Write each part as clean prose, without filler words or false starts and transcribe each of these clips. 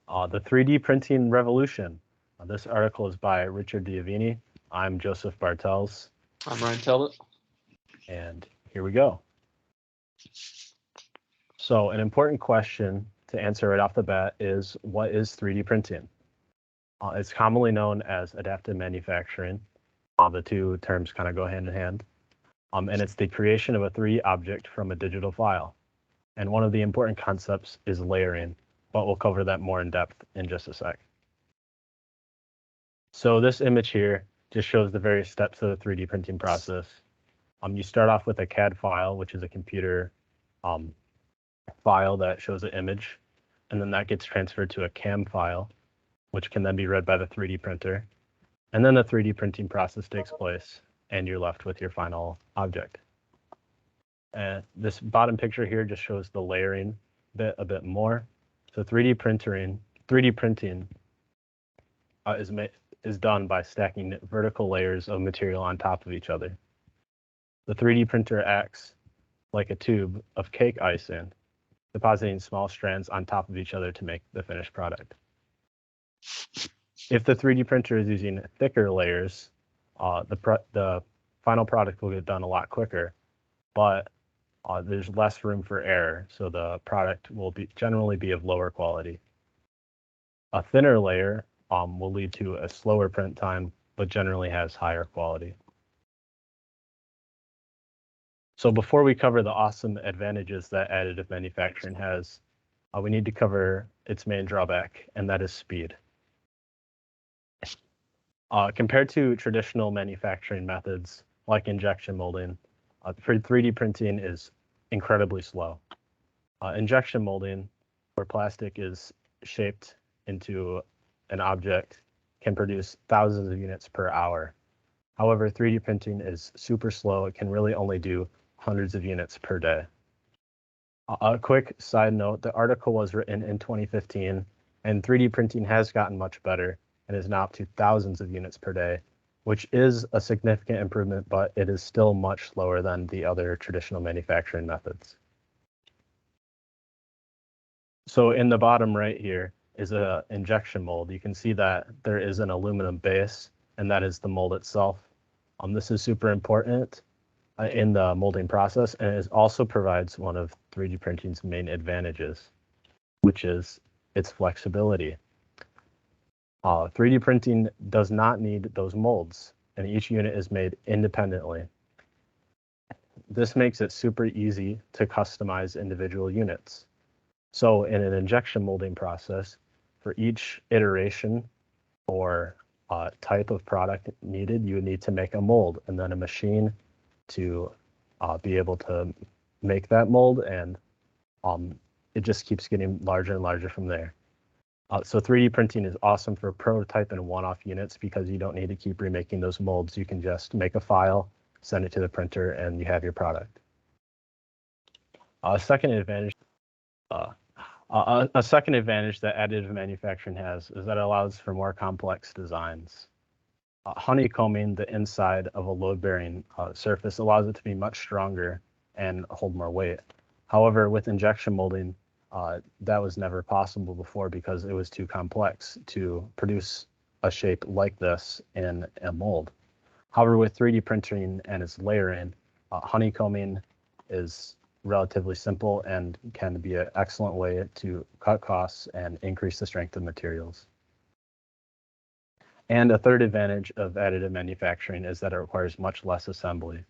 The 3D Printing Revolution. This article is by Richard Diavini. I'm Joseph Bartels, I'm Ryan Talbott. and here we go. So an important question to answer right off the bat is, what is 3D printing? It's commonly known as adaptive manufacturing. The two terms kind of go hand in hand. And it's the creation of a 3D object from a digital file. And one of the important concepts is layering, but we'll cover that more in depth in just a sec. So this image here just shows the various steps of the 3D printing process. You start off with a CAD file, which is a computer file that shows an image, and then that gets transferred to a CAM file, which can then be read by the 3D printer. And then the 3D printing process takes place, and you're left with your final object. And this bottom picture here just shows the layering bit a bit more. So 3D printing is done by stacking vertical layers of material on top of each other. The 3D printer acts like a tube of cake icing, depositing small strands on top of each other to make the finished product. If the 3D printer is using thicker layers, the final product will get done a lot quicker, but there's less room for error, so the product will generally be of lower quality. A thinner layer will lead to a slower print time, but generally has higher quality. So before we cover the awesome advantages that additive manufacturing has, we need to cover its main drawback, and that is speed. Compared to traditional manufacturing methods like injection molding, 3D printing is incredibly slow. Injection molding, where plastic is shaped into an object, can produce thousands of units per hour. However, 3D printing is super slow. It can really only do hundreds of units per day. A quick side note, the article was written in 2015, and 3D printing has gotten much better and is now up to thousands of units per day, which is a significant improvement, but it is still much slower than the other traditional manufacturing methods. So in the bottom right here is an injection mold. You can see that there is an aluminum base, and that is the mold itself. This is super important in the molding process, and it also provides one of 3D printing's main advantages, which is its flexibility. 3D printing does not need those molds, and each unit is made independently. This makes it super easy to customize individual units. So in an injection molding process, for each iteration or type of product needed, you would need to make a mold and then a machine to be able to make that mold, and it just keeps getting larger and larger from there. So 3D printing is awesome for prototype and one-off units because you don't need to keep remaking those molds. You can just make a file, send it to the printer, and you have your product. A second advantage that additive manufacturing has is that it allows for more complex designs. Honeycombing the inside of a load-bearing surface allows it to be much stronger and hold more weight. However, with injection molding, that was never possible before because it was too complex to produce a shape like this in a mold. However, with 3D printing and its layering, honeycombing is relatively simple and can be an excellent way to cut costs and increase the strength of materials. And a third advantage of additive manufacturing is that it requires much less assembly.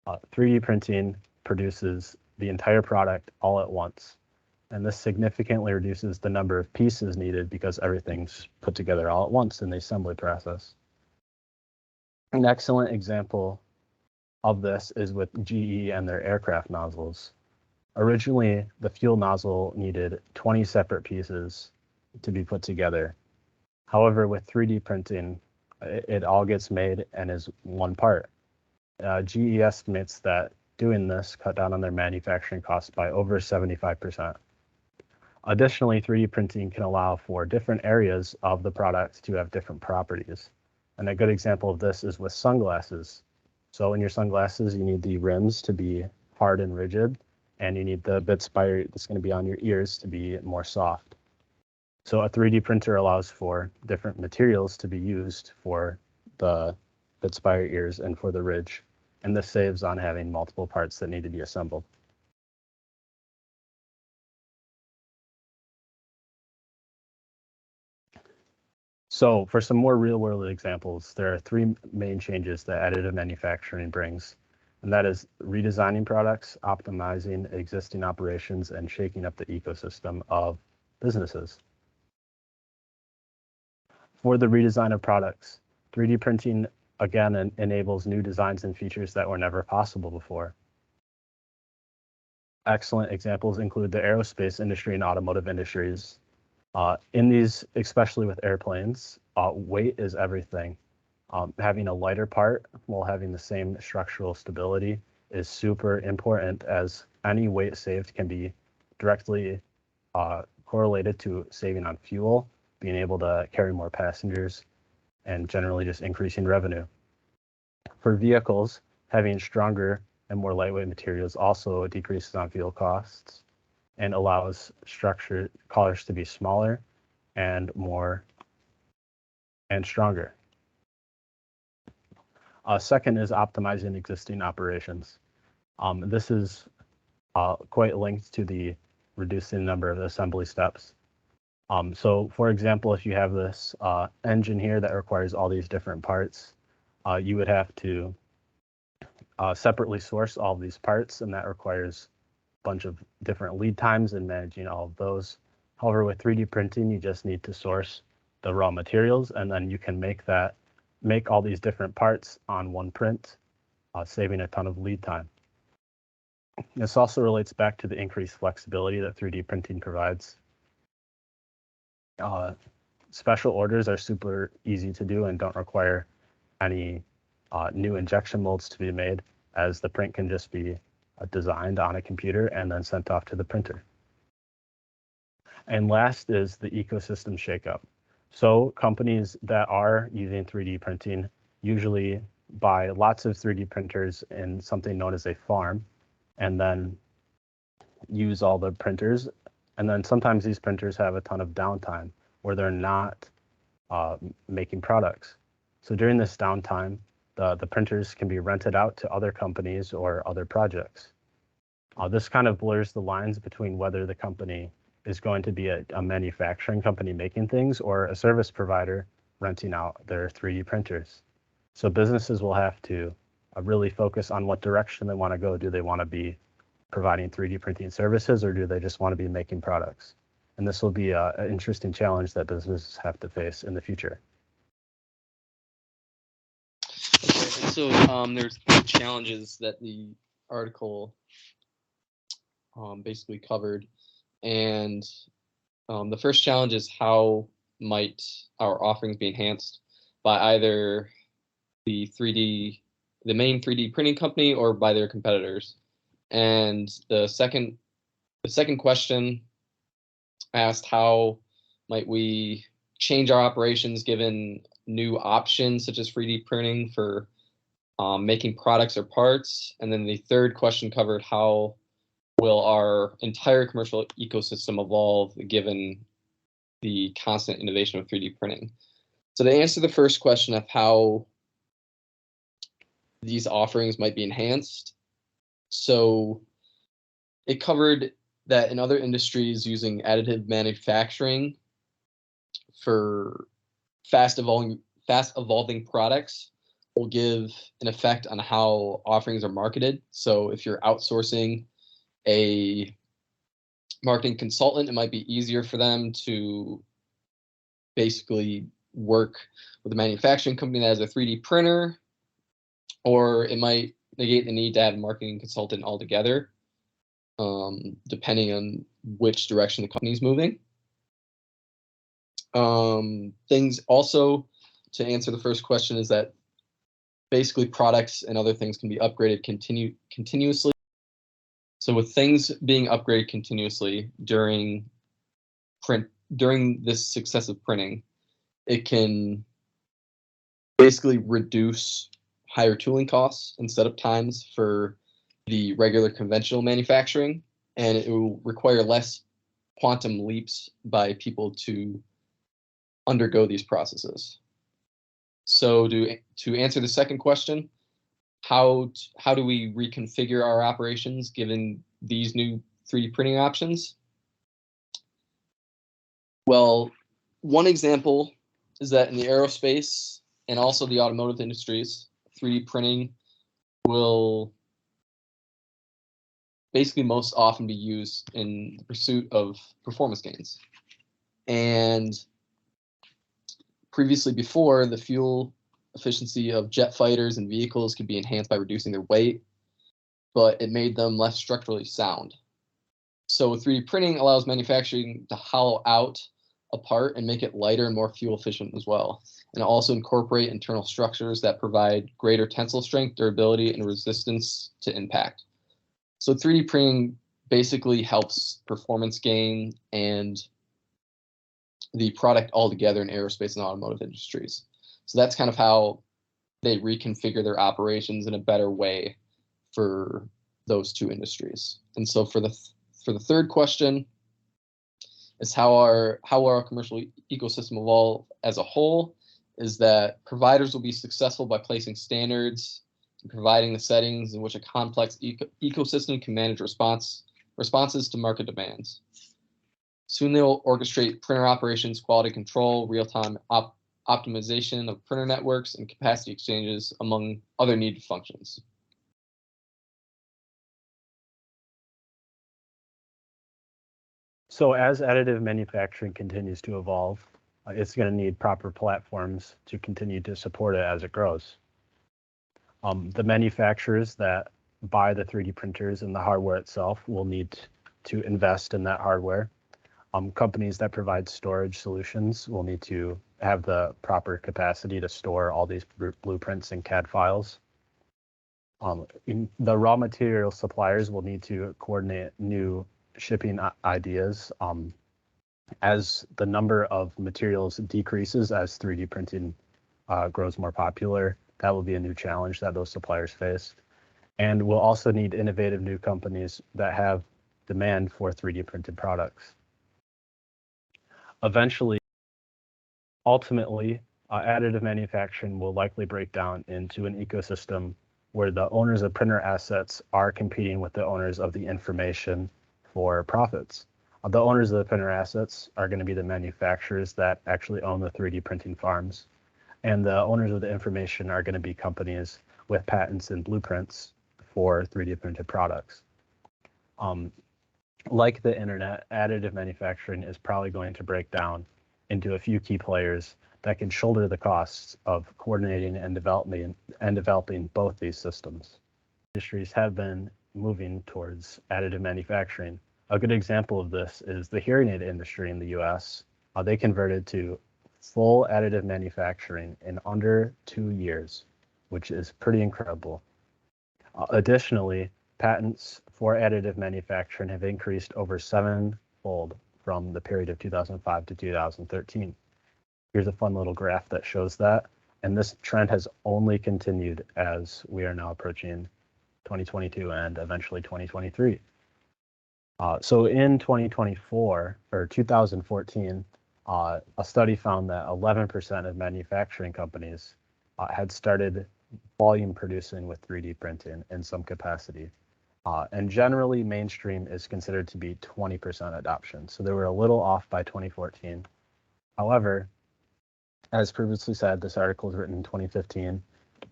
3D printing produces the entire product all at once, and this significantly reduces the number of pieces needed because everything's put together all at once in the assembly process. An excellent example of this is with GE and their aircraft nozzles. Originally, the fuel nozzle needed 20 separate pieces to be put together. However, with 3D printing, it all gets made and is one part. GE estimates that doing this cut down on their manufacturing costs by over 75%. Additionally, 3D printing can allow for different areas of the product to have different properties. And a good example of this is with sunglasses. So in your sunglasses, you need the rims to be hard and rigid, and you need the bit spire that's going to be on your ears to be more soft. So a 3D printer allows for different materials to be used for the spire ears and for the ridge, and this saves on having multiple parts that need to be assembled. So for some more real-world examples, there are three main changes that additive manufacturing brings, and that is redesigning products, optimizing existing operations, and shaking up the ecosystem of businesses. For the redesign of products, 3D printing again enables new designs and features that were never possible before. Excellent examples include the aerospace industry and automotive industries. In these, especially with airplanes, weight is everything. Having a lighter part while having the same structural stability is super important, as any weight saved can be directly correlated to saving on fuel, being able to carry more passengers, and generally just increasing revenue. For vehicles, having stronger and more lightweight materials also decreases on fuel costs and allows cars to be smaller and more and stronger. Second is optimizing existing operations. This is quite linked to the reducing the number of assembly steps. So for example, if you have this engine here that requires all these different parts, you would have to separately source all of these parts, and that requires a bunch of different lead times and managing all of those. However, with 3D printing, you just need to source the raw materials, and then you can make all these different parts on one print, saving a ton of lead time. This also relates back to the increased flexibility that 3D printing provides. Special orders are super easy to do and don't require any new injection molds to be made, as the print can just be designed on a computer and then sent off to the printer. And last is the ecosystem shakeup. So companies that are using 3D printing usually buy lots of 3D printers in something known as a farm, and then use all the printers. And then sometimes these printers have a ton of downtime where they're not making products. So during this downtime, the printers can be rented out to other companies or other projects. This kind of blurs the lines between whether the company is going to be a manufacturing company making things or a service provider renting out their 3D printers. So businesses will have to really focus on what direction they want to go. Do they want to be providing 3D printing services, or do they just want to be making products? And this will be an interesting challenge that businesses have to face in the future. Okay, so there's challenges that the article basically covered, and the first challenge is how might our offerings be enhanced by either the main 3D printing company or by their competitors. And the second question asked how might we change our operations given new options such as 3D printing for making products or parts. And then the third question covered how will our entire commercial ecosystem evolve given the constant innovation of 3D printing. So to answer the first question of how these offerings might be enhanced, so it covered that in other industries using additive manufacturing for fast evolving products will give an effect on how offerings are marketed. So if you're outsourcing a marketing consultant, it might be easier for them to basically work with a manufacturing company that has a 3D printer, or it might negate the need to add a marketing consultant altogether, depending on which direction the company is moving. Things also, to answer the first question, is that basically products and other things can be upgraded continuously. So with things being upgraded continuously during this successive printing, it can basically reduce higher tooling costs and setup times for the regular conventional manufacturing, and it will require less quantum leaps by people to undergo these processes. So to answer the second question, how do we reconfigure our operations given these new 3D printing options? Well, one example is that in the aerospace and also the automotive industries, 3D printing will basically most often be used in the pursuit of performance gains. And previously before, the fuel efficiency of jet fighters and vehicles could be enhanced by reducing their weight, but it made them less structurally sound. So 3D printing allows manufacturing to hollow out a part and make it lighter and more fuel efficient as well, and also incorporate internal structures that provide greater tensile strength, durability, and resistance to impact. So 3D printing basically helps performance gain and the product altogether in aerospace and automotive industries. So that's kind of how they reconfigure their operations in a better way for those two industries. And so for the third question is how will our commercial ecosystem evolve as a whole, is that providers will be successful by placing standards and providing the settings in which a complex ecosystem can manage responses to market demands. Soon they'll orchestrate printer operations, quality control, real-time optimization of printer networks, and capacity exchanges, among other needed functions. So as additive manufacturing continues to evolve, it's going to need proper platforms to continue to support it as it grows. The manufacturers that buy the 3D printers and the hardware itself will need to invest in that hardware. Companies that provide storage solutions will need to have the proper capacity to store all these blueprints and CAD files. The raw material suppliers will need to coordinate new shipping ideas. As the number of materials decreases as 3D printing grows more popular, that will be a new challenge that those suppliers face. And we'll also need innovative new companies that have demand for 3D printed products. Eventually, ultimately, additive manufacturing will likely break down into an ecosystem where the owners of printer assets are competing with the owners of the information for profits. The owners of the printer assets are going to be the manufacturers that actually own the 3D printing farms. And the owners of the information are going to be companies with patents and blueprints for 3D printed products. Like the internet, additive manufacturing is probably going to break down into a few key players that can shoulder the costs of coordinating and developing both these systems. Industries have been moving towards additive manufacturing. A good example of this is the hearing aid industry in the US. They converted to full additive manufacturing in under 2 years, which is pretty incredible. Additionally, patents for additive manufacturing have increased over 7-fold from the period of 2005 to 2013. Here's a fun little graph that shows that, and this trend has only continued as we are now approaching 2022 and eventually 2023. So in 2024 or 2014, a study found that 11% of manufacturing companies had started volume producing with 3D printing in some capacity. And generally, mainstream is considered to be 20% adoption. So they were a little off by 2014. However, as previously said, this article was written in 2015.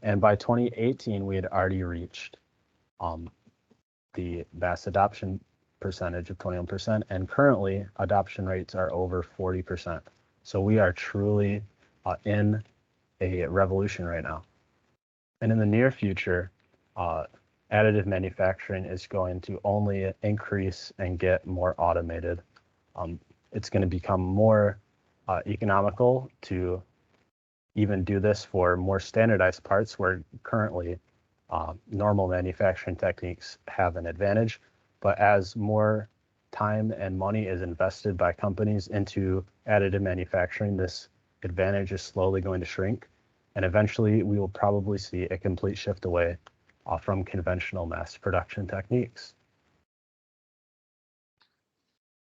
And by 2018, we had already reached the mass adoption percentage of 21%. And currently, adoption rates are over 40%. So we are truly in a revolution right now. And in the near future, additive manufacturing is going to only increase and get more automated. It's going to become more economical to even do this for more standardized parts where currently normal manufacturing techniques have an advantage. But as more time and money is invested by companies into additive manufacturing, this advantage is slowly going to shrink. And eventually we will probably see a complete shift away from conventional mass production techniques.